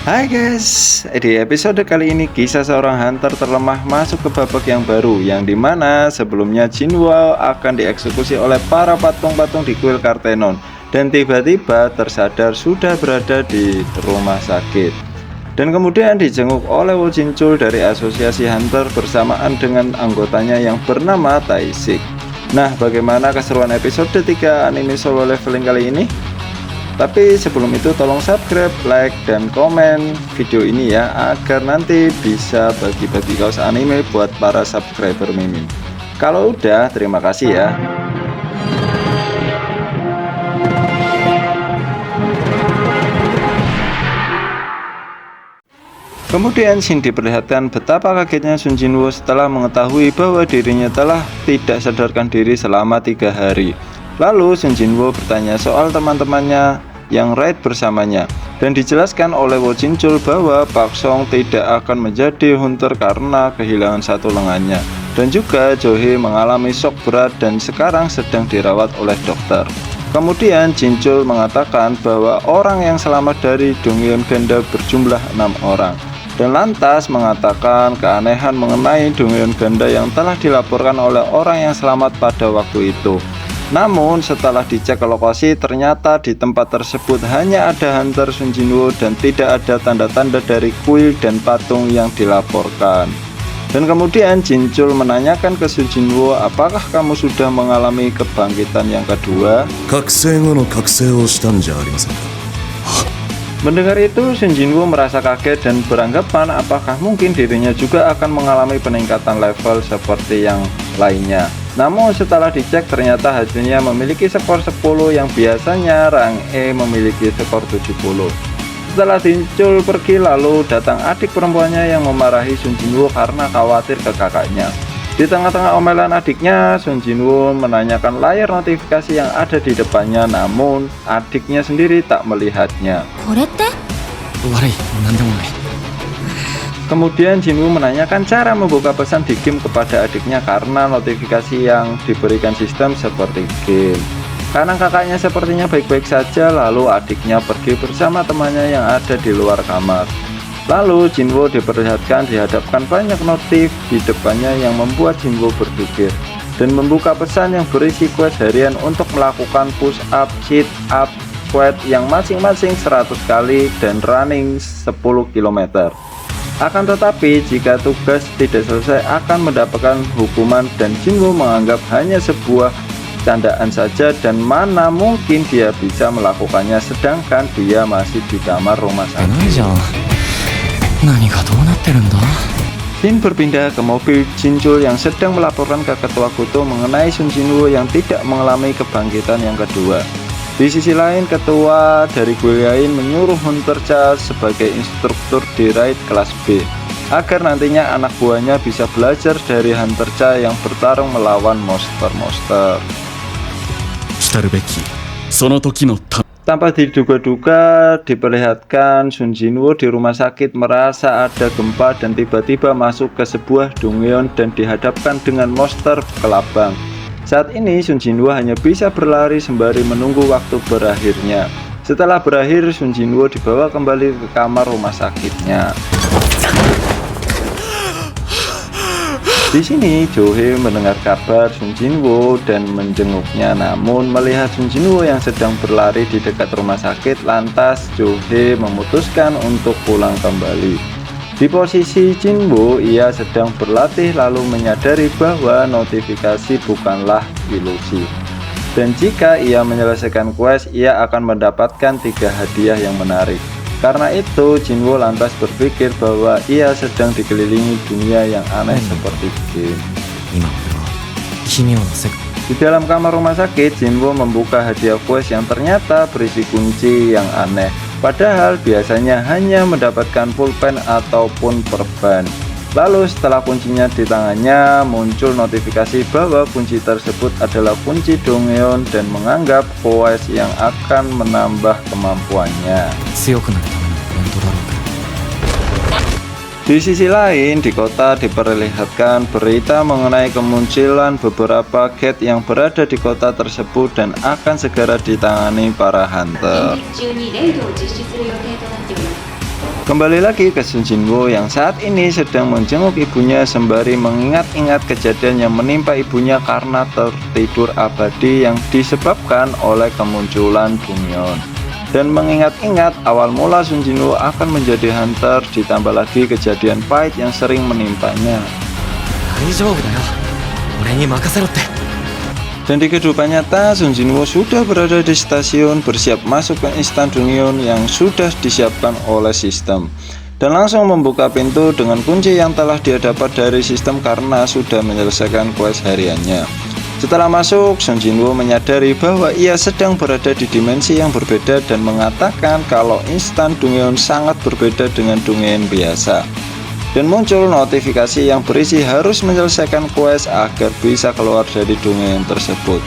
Hai guys, di episode kali ini kisah seorang hunter terlemah masuk ke babak yang baru, yang dimana sebelumnya Jinwoo akan dieksekusi oleh para patung-patung di kuil Kartenon, dan tiba-tiba tersadar sudah berada di rumah sakit, dan kemudian dijenguk oleh Wo Jinchul dari asosiasi hunter bersamaan dengan anggotanya yang bernama Taishik. Nah, bagaimana keseruan episode 3 anime solo leveling kali ini? Tapi sebelum itu tolong subscribe, like, dan komen video ini ya, agar nanti bisa bagi-bagi kaos anime buat para subscriber Mimin. Kalau udah, terima kasih ya. Kemudian Shin diperlihatkan betapa kagetnya Sun Jinwoo setelah mengetahui bahwa dirinya telah tidak sadarkan diri selama 3 hari. Lalu Sun Jinwoo bertanya soal teman-temannya yang raid bersamanya, dan dijelaskan oleh Wo Jinchul bahwa Pak Song tidak akan menjadi hunter karena kehilangan satu lengannya, dan juga Jo-hee mengalami shock berat dan sekarang sedang dirawat oleh dokter. Kemudian Jinchul mengatakan bahwa orang yang selamat dari Donggyeon Ganda berjumlah 6 orang, dan lantas mengatakan keanehan mengenai Donggyeon Ganda yang telah dilaporkan oleh orang yang selamat pada waktu itu. Namun setelah dicek ke lokasi, ternyata di tempat tersebut hanya ada hunter Sun Jinwoo dan tidak ada tanda-tanda dari kuil dan patung yang dilaporkan. Dan kemudian Jinchul menanyakan ke Sun Jinwoo, apakah kamu sudah mengalami kebangkitan yang kedua? Mendengar itu, Sun Jinwoo merasa kaget dan beranggapan apakah mungkin dirinya juga akan mengalami peningkatan level seperti yang lainnya. Namun setelah dicek, ternyata hasilnya memiliki skor 10 yang biasanya rang E memiliki skor 70. Setelah Jinchul pergi, lalu datang adik perempuannya yang memarahi Sun Jinwoo karena khawatir ke kakaknya. Di tengah-tengah omelan adiknya, Sun Jinwoo menanyakan layar notifikasi yang ada di depannya, namun adiknya sendiri tak melihatnya. Kemudian Jinwoo menanyakan cara membuka pesan di game kepada adiknya karena notifikasi yang diberikan sistem seperti game. Karena kakaknya sepertinya baik-baik saja, lalu adiknya pergi bersama temannya yang ada di luar kamar. Lalu Jinwoo diperlihatkan dihadapkan banyak notif di depannya yang membuat Jinwoo berpikir dan membuka pesan yang berisi quest harian untuk melakukan push up, sit up, squat yang masing-masing 100 kali dan running 10 km. Akan tetapi jika tugas tidak selesai akan mendapatkan hukuman, dan Jinwoo menganggap hanya sebuah candaan saja dan mana mungkin dia bisa melakukannya sedangkan dia masih di kamar rumah sakit. Shin berpindah ke mobil Jinchul yang sedang melaporkan ke ketua Goto mengenai Sun Jinwoo yang tidak mengalami kebangkitan yang kedua. Di sisi lain, ketua dari kuil lain menyuruh Hunter Cha sebagai instruktur di raid kelas B, agar nantinya anak buahnya bisa belajar dari Hunter Cha yang bertarung melawan monster-monster. Tanpa diduga-duga, diperlihatkan Sun Jinwoo di rumah sakit merasa ada gempa dan tiba-tiba masuk ke sebuah donggyeon dan dihadapkan dengan monster kelabang. Saat ini Sun Jinwoo hanya bisa berlari sembari menunggu waktu berakhirnya. Setelah berakhir, Sun Jinwoo dibawa kembali ke kamar rumah sakitnya. Di sini Jo-hee mendengar kabar Sun Jinwoo dan menjenguknya, namun melihat Sun Jinwoo yang sedang berlari di dekat rumah sakit, lantas Jo-hee memutuskan untuk pulang kembali. Di posisi Jinwoo, ia sedang berlatih lalu menyadari bahwa notifikasi bukanlah ilusi. Dan jika ia menyelesaikan quest, ia akan mendapatkan 3 hadiah yang menarik. Karena itu, Jinwoo lantas berpikir bahwa ia sedang dikelilingi dunia yang aneh seperti game. Di dalam kamar rumah sakit, Jinwoo membuka hadiah quest yang ternyata berisi kunci yang aneh. Padahal biasanya hanya mendapatkan pulpen ataupun perban. Lalu setelah kuncinya di tangannya, muncul notifikasi bahwa kunci tersebut adalah kunci donggyeon dan menganggap quest yang akan menambah kemampuannya. Di sisi lain, di kota diperlihatkan berita mengenai kemunculan beberapa gate yang berada di kota tersebut dan akan segera ditangani para hunter. Kembali lagi ke Sun Jinwoo yang saat ini sedang menjenguk ibunya sembari mengingat-ingat kejadian yang menimpa ibunya karena tertidur abadi yang disebabkan oleh kemunculan Bungyeon. Dan mengingat-ingat awal mula Sun Jinwoo akan menjadi hunter, ditambah lagi kejadian pahit yang sering menimpanya. Dan di kehidupan nyata, Sun Jinwoo sudah berada di stasiun bersiap masuk ke Instant Dongyeon yang sudah disiapkan oleh sistem. Dan langsung membuka pintu dengan kunci yang telah dia dapat dari sistem karena sudah menyelesaikan quest hariannya. Setelah masuk, Sun Jinwoo menyadari bahwa ia sedang berada di dimensi yang berbeda dan mengatakan kalau Instant Dongyeon sangat berbeda dengan Dongyeon biasa. Dan muncul notifikasi yang berisi harus menyelesaikan quest agar bisa keluar dari Dongyeon tersebut.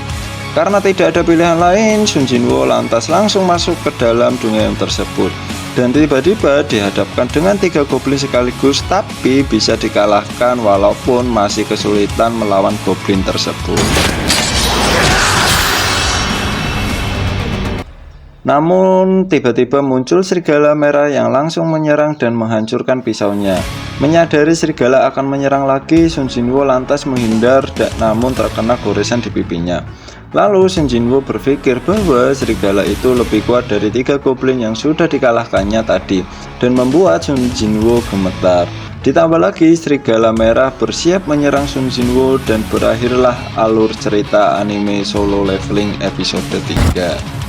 Karena tidak ada pilihan lain, Sun Jinwoo lantas langsung masuk ke dalam Dongyeon tersebut. Dan tiba-tiba dihadapkan dengan 3 goblin sekaligus, tapi bisa dikalahkan walaupun masih kesulitan melawan goblin tersebut. Namun tiba-tiba muncul serigala merah yang langsung menyerang dan menghancurkan pisaunya. Menyadari serigala akan menyerang lagi, Sun Jinwoo lantas menghindar namun terkena goresan di pipinya. Lalu Sun Jinwoo berpikir bahwa serigala itu lebih kuat dari 3 goblin yang sudah dikalahkannya tadi dan membuat Sun Jinwoo gemetar. Ditambah lagi serigala merah bersiap menyerang Sun Jinwoo dan berakhirlah alur cerita anime Solo Leveling episode 3.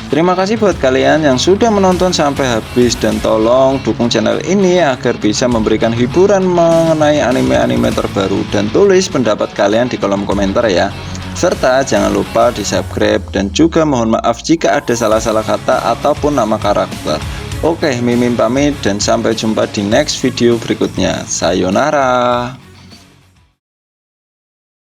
Terima kasih buat kalian yang sudah menonton sampai habis dan tolong dukung channel ini agar bisa memberikan hiburan mengenai anime-anime terbaru dan tulis pendapat kalian di kolom komentar ya. Serta jangan lupa di subscribe dan juga mohon maaf jika ada salah-salah kata ataupun nama karakter. Oke, Mimin pamit dan sampai jumpa di next video berikutnya. Sayonara.